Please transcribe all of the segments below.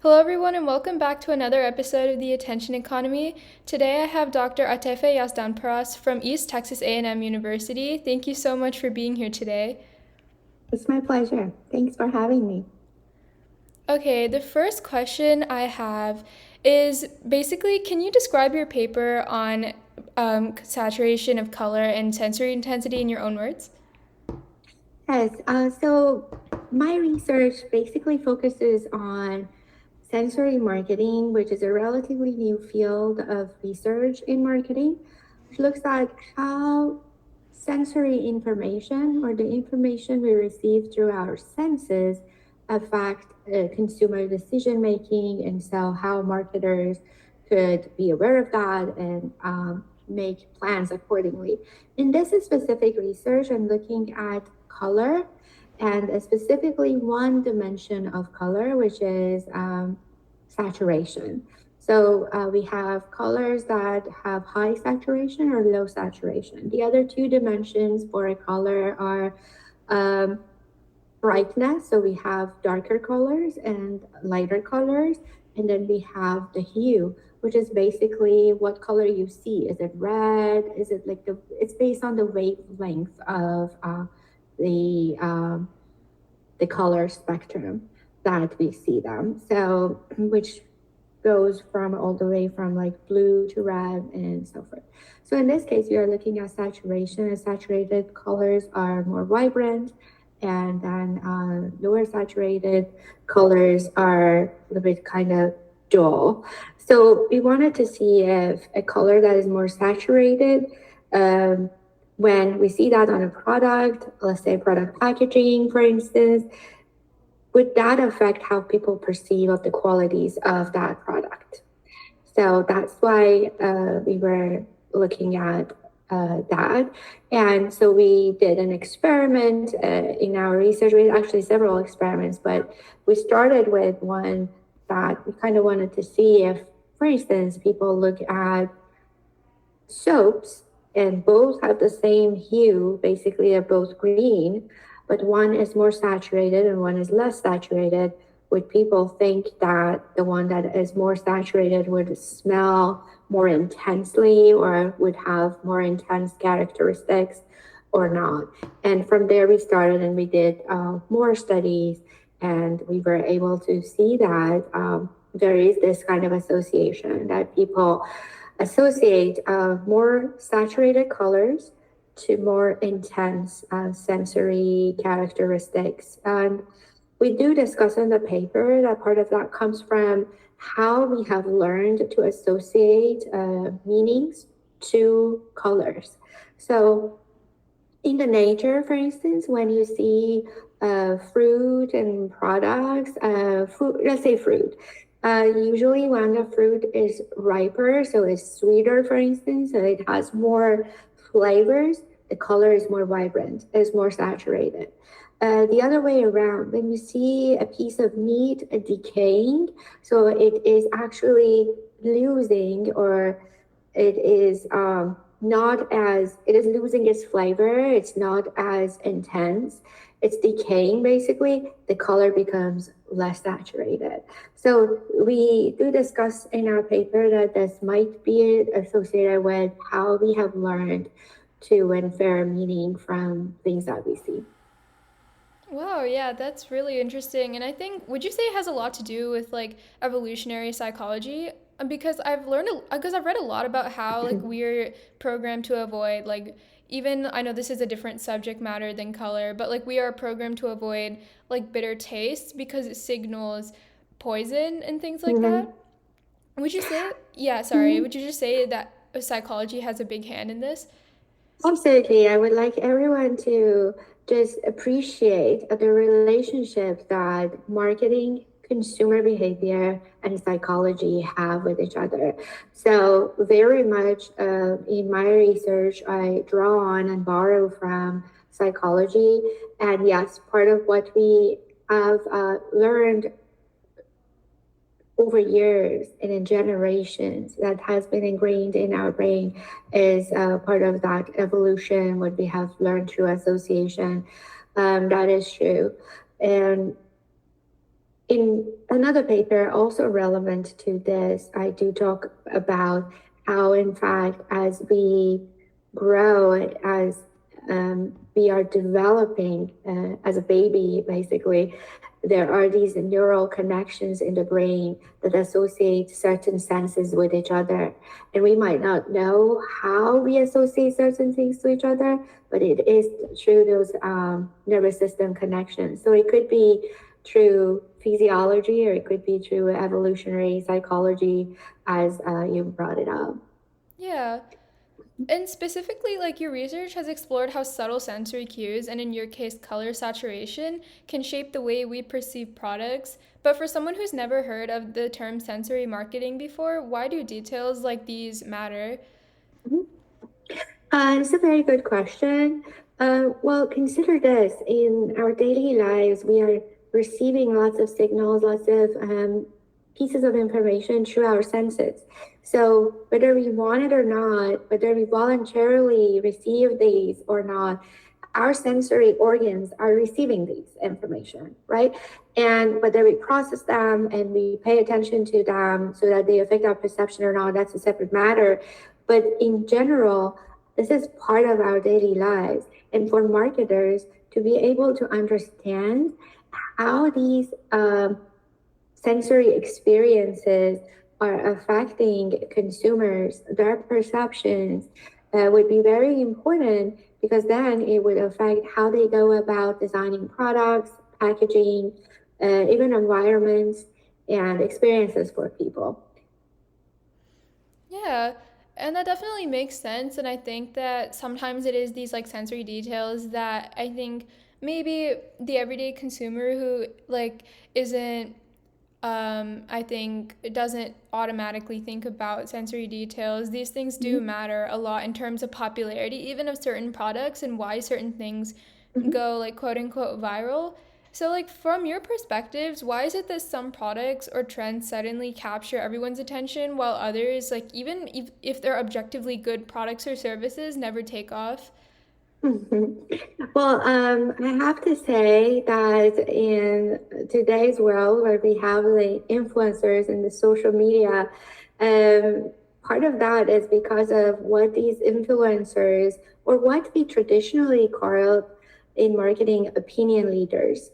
Hello, everyone, and welcome back to another episode of the Attention Economy. Today, I have Dr. Atefeh Yazdanparast from East Texas A&M University. Thank you so much for being here today. It's my pleasure. Thanks for having me. Okay, the first question I have is basically, can you describe your paper on saturation of color and sensory intensity in your own words? Yes, so my research basically focuses on sensory marketing, which is a relatively new field of research in marketing, which looks at how sensory information or the information we receive through our senses affect consumer decision making, and so how marketers could be aware of that and make plans accordingly. In this specific research, I'm looking at color and specifically one dimension of color, which is saturation. So we have colors that have high saturation or low saturation. The other two dimensions for a color are um, brightness. So we have darker colors and lighter colors. And then we have the hue, which is basically what color you see. Is it red? Is it like it's based on the wavelength of the um, the color spectrum that we see them. So, which goes from all the way from like blue to red and so forth. So in this case, we are looking at saturation, and saturated colors are more vibrant, and then lower saturated colors are a little bit kind of dull. So we wanted to see if a color that is more saturated, um, when we see that on a product, let's say product packaging, for instance, would that affect how people perceive of the qualities of that product? So that's why we were looking at that. And so we did an experiment in our research. We had actually several experiments, but we started with one that we kind of wanted to see if, for instance, people look at soaps and both have the same hue. Basically, they're both green, but one is more saturated and one is less saturated. Would people think that the one that is more saturated would smell more intensely or would have more intense characteristics or not? And from there, we started and we did more studies, and we were able to see that there is this kind of association that people associate more saturated colors to more intense sensory characteristics. And we do discuss in the paper that part of that comes from how we have learned to associate meanings to colors. So, in the nature, for instance, when you see fruit and products, fruit, let's say fruit, usually when the fruit is riper, so it's sweeter, for instance, so it has more flavors, the color is more vibrant, is more saturated. The other way around, when you see a piece of meat decaying, so it is actually losing, or it is not as, it is losing its flavor, it's not as intense, it's decaying. Basically the color becomes less saturated. So we do discuss in our paper that this might be associated with how we have learned to infer meaning from things that we see. Wow, yeah, that's really interesting. And I think, would you say it has a lot to do with like evolutionary psychology? Because because I've read a lot about how like we're programmed to avoid like even I know this is a different subject matter than color, but like we are programmed to avoid like bitter tastes because it signals poison and things like Mm-hmm. that. Would you say, yeah, sorry, would you just say that psychology has a big hand in this? Absolutely. I would like everyone to just appreciate the relationship that marketing, consumer behavior, and psychology have with each other. So, very much in my research, I draw on and borrow from psychology. And yes, part of what we have learned over years and in generations that has been ingrained in our brain is part of that evolution, what we have learned through association. That is true. And In another paper, also relevant to this, I do talk about how, in fact, as we grow, as we are developing as a baby, basically, there are these neural connections in the brain that associate certain senses with each other. And we might not know how we associate certain things to each other, but it is through those nervous system connections. So it could be through physiology or it could be through evolutionary psychology, as you brought it up. Yeah. And specifically, like your research has explored how subtle sensory cues, and in your case, color saturation, can shape the way we perceive products. But for someone who's never heard of the term sensory marketing before, why do details like these matter? Mhm. It's a very good question. Well, consider this. In our daily lives, we are receiving lots of signals, lots of pieces of information through our senses. So, whether we want it or not, whether we voluntarily receive these or not, our sensory organs are receiving these information, right? And whether we process them and we pay attention to them so that they affect our perception or not, that's a separate matter. But in general, this is part of our daily lives. And for marketers to be able to understand how these sensory experiences are affecting consumers, their perceptions, would be very important because then it would affect how they go about designing products, packaging, even environments and experiences for people. Yeah, and that definitely makes sense. And I think that sometimes it is these like sensory details that I think maybe the everyday consumer who like isn't I think it doesn't automatically think about sensory details. These things do Mhm, matter a lot in terms of popularity, even of certain products and why certain things mhm. go like quote unquote viral. So, like, from your perspectives, why is it that some products or trends suddenly capture everyone's attention while others, like, even if they're objectively good products or services, never take off? Well, I have to say that in today's world where we have the influencers and the social media, um, part of that is because of what these influencers or what we traditionally call in marketing opinion leaders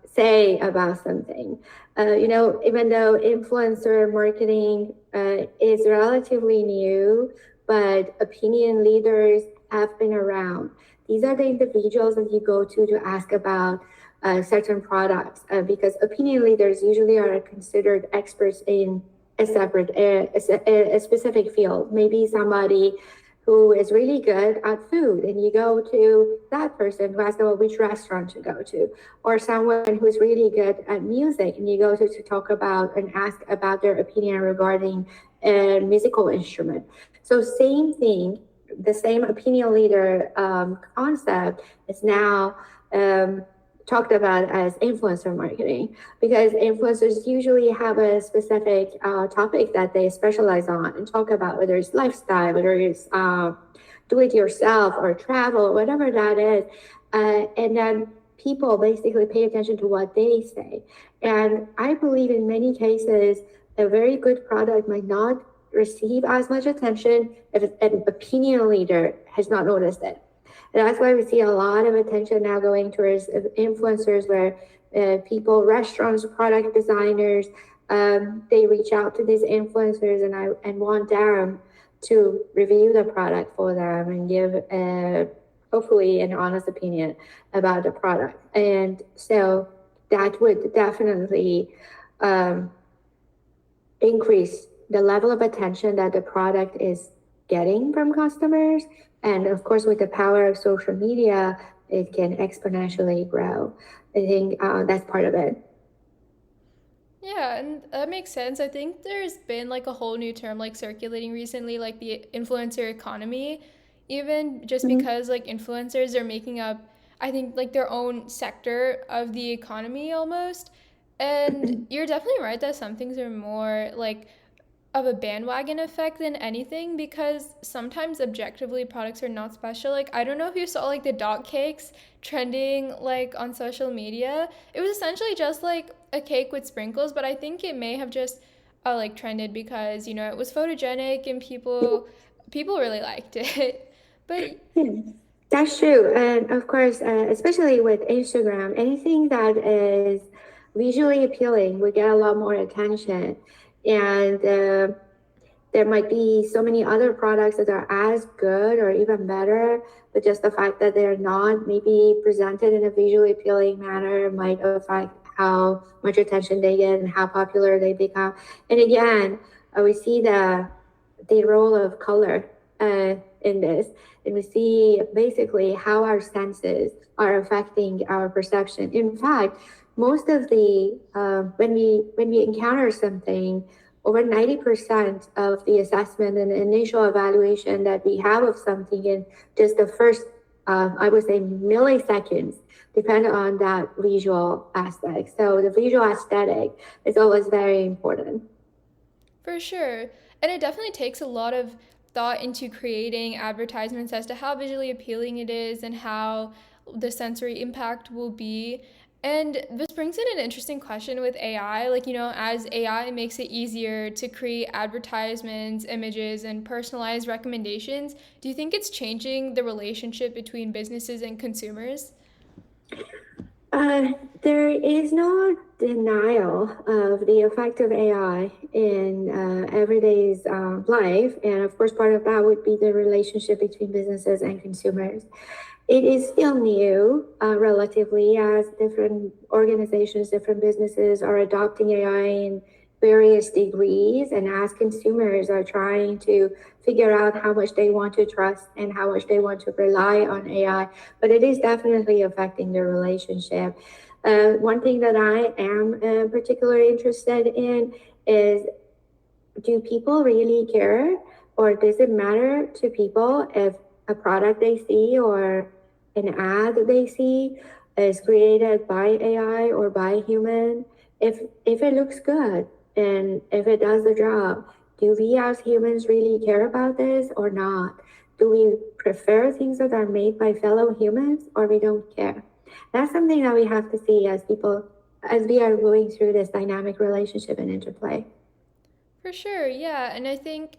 say about something. Even though influencer marketing is relatively new, but opinion leaders have been around. These are the individuals that you go to ask about certain products because opinion leaders usually are considered experts in a separate, a specific field. Maybe somebody who is really good at food, and you go to that person who asks about which restaurant to go to, or someone who's really good at music, and you go to talk about and ask about their opinion regarding a musical instrument. So, same thing, the same opinion leader concept is now talked about as influencer marketing because influencers usually have a specific topic that they specialize on and talk about, whether it's lifestyle, whether it's do it yourself or travel, whatever that is. And then people basically pay attention to what they say. And I believe in many cases, a very good product might not receive as much attention if an opinion leader has not noticed it. And that's why we see a lot of attention now going towards influencers where people, restaurants, product designers, they reach out to these influencers and want them to review the product for them and give hopefully an honest opinion about the product. And so that would definitely um, increase the level of attention that the product is getting from customers. And of course, with the power of social media, it can exponentially grow. I think that's part of it. Yeah, and that makes sense. I think there's been like a whole new term like circulating recently, like the influencer economy, even just Mhm. because like influencers are making up, I think, like their own sector of the economy almost. And you're definitely right that some things are more like of a bandwagon effect than anything because sometimes objectively products are not special. Like I don't know if you saw like the dot cakes trending like on social media. It was essentially just like a cake with sprinkles, but I think it may have just like trended because, you know, it was photogenic and people really liked it. But Yeah, that's true. And of course, especially with Instagram, anything that is visually appealing will get a lot more attention. And there might be so many other products that are as good or even better, but just the fact that they're not maybe presented in a visually appealing manner might affect how much attention they get and how popular they become. And again, we see the role of color in this, and we see basically how our senses are affecting our perception. In fact, most of the when we encounter something, over 90% of the assessment and initial evaluation that we have of something in just the first, I would say, milliseconds, depend on that visual aspect. So the visual aesthetic is always very important. for sure. And it definitely takes a lot of thought into creating advertisements as to how visually appealing it is and how the sensory impact will be. And this brings in an interesting question with AI. Like, you know, as AI makes it easier to create advertisements, images, and personalized recommendations, do you think it's changing the relationship between businesses and consumers? Uh, there is no denial of the effect of AI in everyday's life. And of course, part of that would be the relationship between businesses and consumers. It is still new, relatively, as different organizations, different businesses are adopting AI in various degrees, and as consumers are trying to figure out how much they want to trust and how much they want to rely on AI. But it is definitely affecting their relationship. One thing that I am particularly interested in is, do people really care, or does it matter to people if a product they see or an ad they see is created by AI or by human? If it looks good and if it does the job, do we as humans really care about this or not? Do we prefer things that are made by fellow humans, or we don't care? That's something that we have to see as people, as we are going through this dynamic relationship and interplay. For sure, yeah. And I think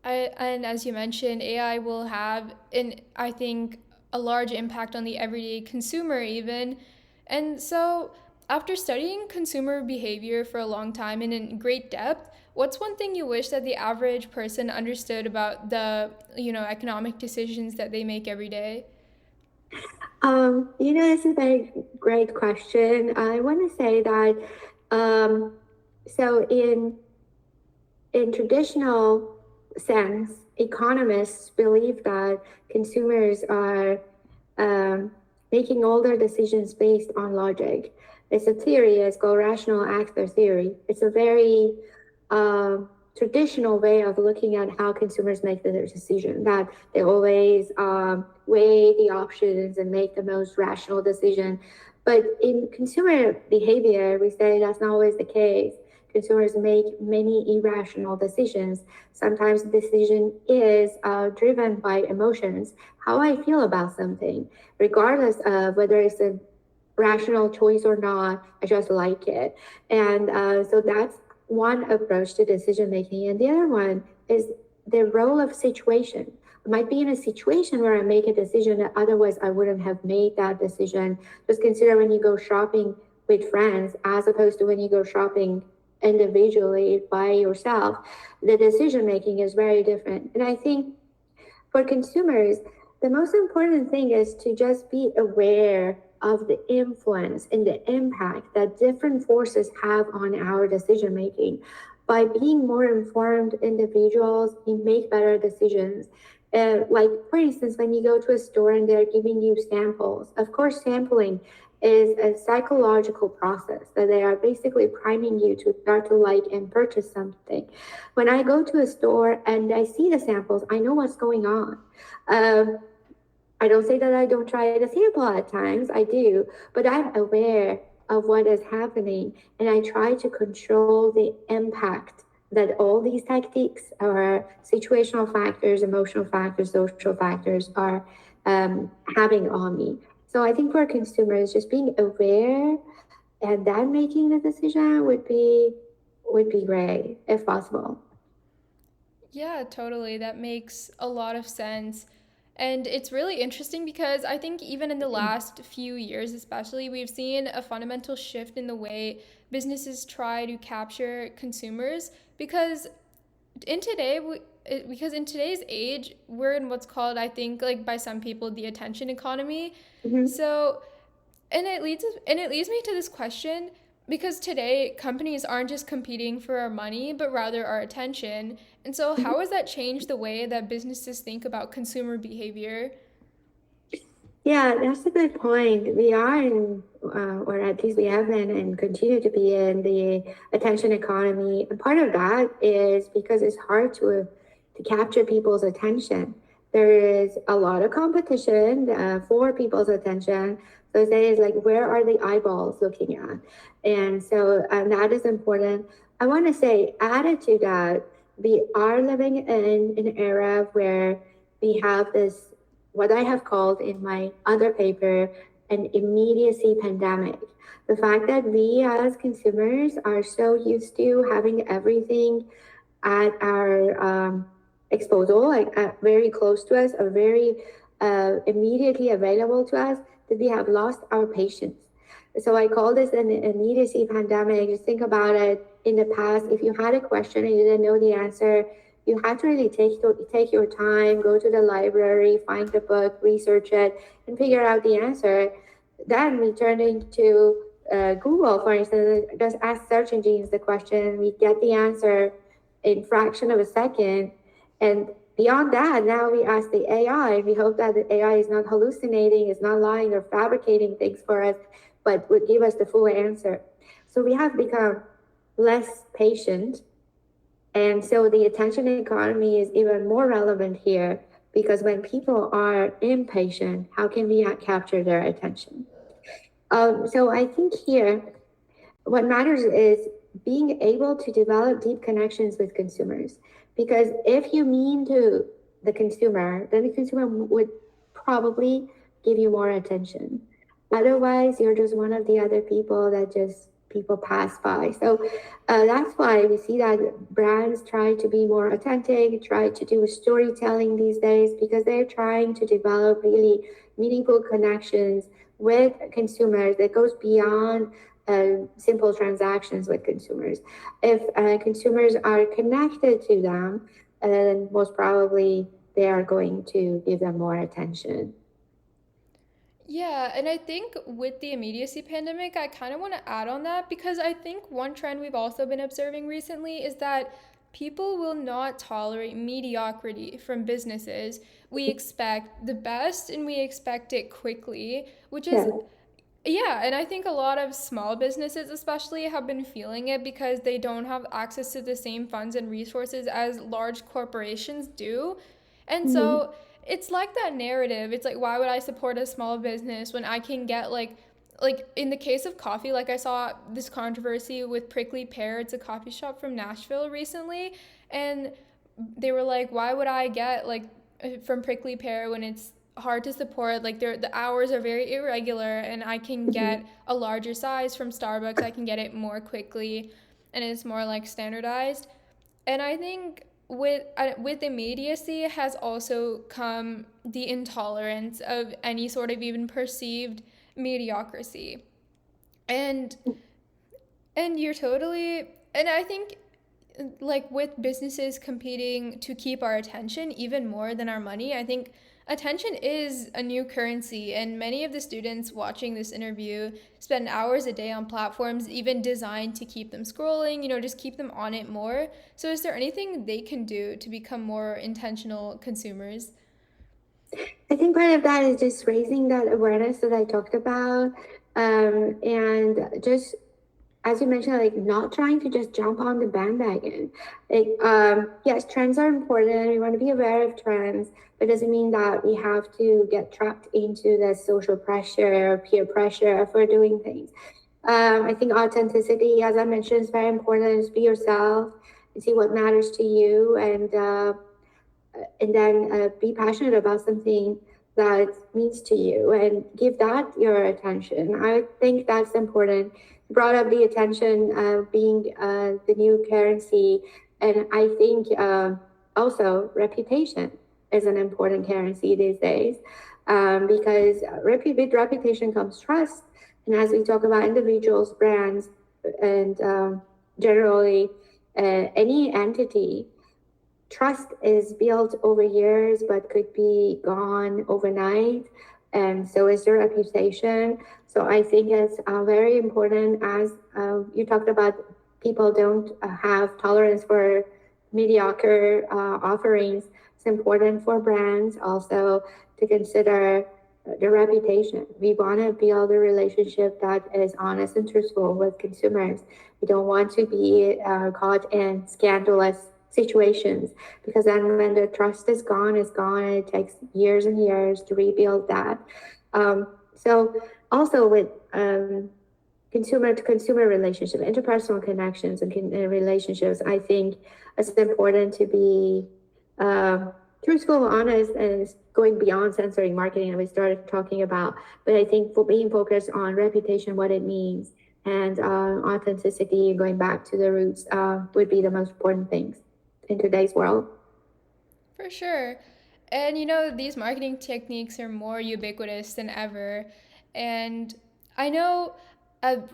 and as you mentioned, AI will have I think a large impact on the everyday consumer even. And so after studying consumer behavior for a long time and in great depth, what's one thing you wish that the average person understood about the, you know, economic decisions that they make every day? It's a very great question. I want to say that, um, so in traditional sense, economists believe that consumers are um, making all their decisions based on logic. It's a theory. It's called rational actor theory. It's a very traditional way of looking at how consumers make their decision. That they always weigh the options and make the most rational decision. But in consumer behavior, we say that's not always the case. Consumers make many irrational decisions. Sometimes the decision is driven by emotions, how I feel about something, regardless of whether it's a rational choice or not. I just like it. And so that's one approach to decision making. And the other one is the role of situation. I might be in a situation where I make a decision that otherwise I wouldn't have made that decision. Just consider when you go shopping with friends as opposed to when you go shopping individually by yourself. The decision making is very different. And I think for consumers, the most important thing is to just be aware of the influence and the impact that different forces have on our decision making. By being more informed individuals, we make better decisions. Like, for instance, when you go to a store and they're giving you samples, of course, sampling is a psychological process that they are basically priming you to start to like and purchase something. When I go to a store and I see the samples, I know what's going on. Um, I don't say that I don't try the sample at times, I do, but I'm aware of what is happening and I try to control the impact that all these tactics are situational factors, emotional factors, social factors are having on me. So I think for consumers, just being aware and then making the decision would be great if possible. Yeah, totally. That makes a lot of sense. And it's really interesting because I think even in the last few years, especially, we've seen a fundamental shift in the way businesses try to capture consumers because in today because in today's age we're in what's called, I think, like by some people, the attention economy. Mm-hmm. So and it leads me to this question because today companies aren't just competing for our money but rather our attention. And so how has that changed the way that businesses think about consumer behavior? Yeah, that's a good point. We are in, or at least we have been and continue to be in the attention economy. And part of that is because it's hard to capture people's attention. There is a lot of competition for people's attention. So it's like, where are the eyeballs looking at? And so that is important. I want to say, added to that, we are living in an era where we have this what I have called in my other paper an immediacy pandemic. The fact that we as consumers are so used to having everything at our exposal, like very close to us, or very immediately available to us, that we have lost our patience. So I call this an immediacy pandemic. Just think about it. In the past, if you had a question and you didn't know the answer, you had to really take your time, go to the library, find the book, research it, and figure out the answer. Then we turn into Google, for instance, just ask search engines the question, we get the answer in fraction of a second. And beyond that, now we ask the AI. We hope that the AI is not hallucinating, is not lying or fabricating things for us, but would give us the full answer. So we have become less patient. And so the attention economy is even more relevant here because when people are impatient, how can we capture their attention? So I think here what matters is being able to develop deep connections with consumers. Because if you mean to the consumer, then the consumer would probably give you more attention. Otherwise, you're just one of the other people that just people pass by. So that's why we see that brands try to be more authentic, try to do storytelling these days because they're trying to develop really meaningful connections with consumers that goes beyond simple transactions with consumers. If consumers are connected to them, then most probably they are going to give them more attention. Yeah, and I think with the immediacy pandemic, I kind of want to add on that because I think one trend we've also been observing recently is that people will not tolerate mediocrity from businesses. We expect the best and we expect it quickly, which is, Yeah. yeah, and I think a lot of small businesses, especially, have been feeling it because they don't have access to the same funds and resources as large corporations do. And Mm-hmm. so it's like that narrative. It's like, why would I support a small business when I can get like in the case of coffee, like I saw this controversy with Prickly Pear. It's a coffee shop from Nashville recently, and they were like, why would I get like from Prickly Pear when it's hard to support, like the hours are very irregular and I can Mm-hmm. get a larger size from Starbucks. I can get it more quickly and it's more like standardized. And I think with immediacy has also come the intolerance of any sort of even perceived mediocrity. And and you're totally, and I think like with businesses competing to keep our attention even more than our money, I think attention is a new currency. And many of the students watching this interview spend hours a day on platforms even designed to keep them scrolling, just keep them on it more. So, is there anything they can do to become more intentional consumers? I think part of that is just raising that awareness that I talked about, and just as you mentioned, like not trying to just jump on the bandwagon. Like, yes, trends are important. We want to be aware of trends, but it doesn't mean that we have to get trapped into the social pressure or peer pressure for doing things. I think authenticity, as I mentioned, is very important. Just be yourself. see what matters to you, and then be passionate about something that means to you and give that your attention. I think that's important. Brought up the attention being the new currency, and I think also reputation is an important currency these days, because with reputation comes trust. And as we talk about individuals, brands, and generally any entity, trust is built over years but could be gone overnight, and so is your reputation. So I think it's very important, as you talked about, people don't have tolerance for mediocre offerings. It's important for brands also to consider the reputation. We want to build a relationship that is honest and truthful with consumers. We don't want to be caught in scandalous situations, because then when the trust is gone, it's gone, and it takes years and years to rebuild that. So also with consumer to consumer relationship, interpersonal connections and relationships, I think it's important to be truthful, honest, and going beyond sensory marketing that we started talking about. But I think for being focused on reputation, what it means, and authenticity, going back to the roots, would be the most important things in today's world. For sure. And these marketing techniques are more ubiquitous than ever. And I know,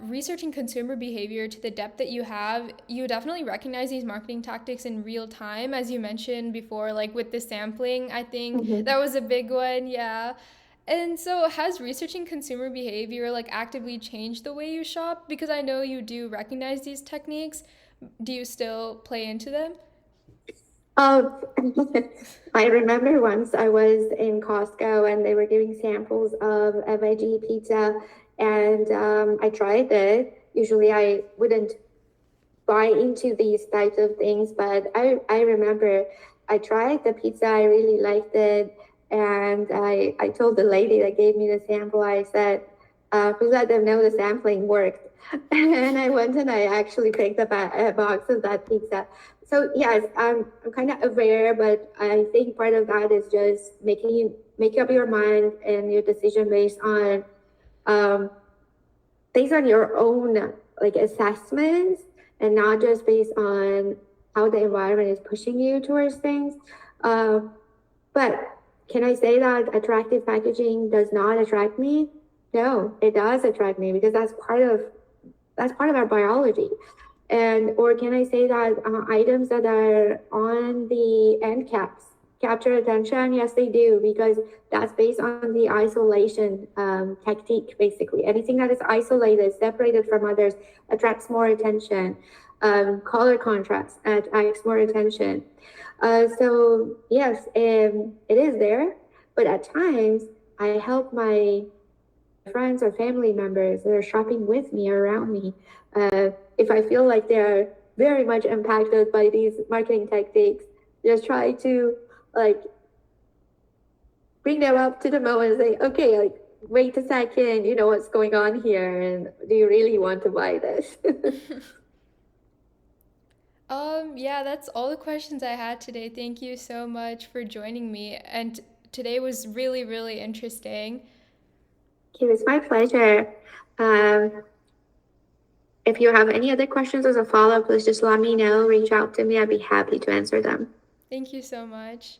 researching consumer behavior to the depth that you have, you definitely recognize these marketing tactics in real time, as you mentioned before, like with the sampling. I think that Mm-hmm. was a big one, yeah. And so, has researching consumer behavior like actively changed the way you shop? Because I know you do recognize these techniques. Do you still play into them? Oh, I remember once I was in Costco and they were giving samples of a veggie pizza, and I tried it. Usually I wouldn't buy into these types of things, but I remember I tried the pizza, I really liked it, and I told the lady that gave me the sample, I said, please let them know the sampling worked. And I went and I actually picked up a box of that pizza. So yes, I'm kind of aware, but I think part of that is just making you make up your mind and your decision um, based on your own like assessments, and not just based on how the environment is pushing you towards things. Uh, but can I say that attractive packaging does not attract me? No, it does attract me, because that's part of our biology. And or can I say that items that are on the end caps capture attention? Yes, they do, because that's based on the isolation technique. Basically, anything that is isolated, separated from others, attracts more attention. Color contrast attracts more attention. So yes, it is there, but at times I help my friends or family members that are shopping with me or around me. If I feel like they're very much impacted by these marketing techniques, just try to like bring them up to the moment and say, okay, like wait a second, you know what's going on here, and do you really want to buy this? Yeah, that's all the questions I had today. Thank you so much for joining me. And today was really, really interesting. Okay, it's my pleasure. Um, if you have any other questions as a follow up, please just let me know. Reach out to me. I'd be happy to answer them. Thank you so much.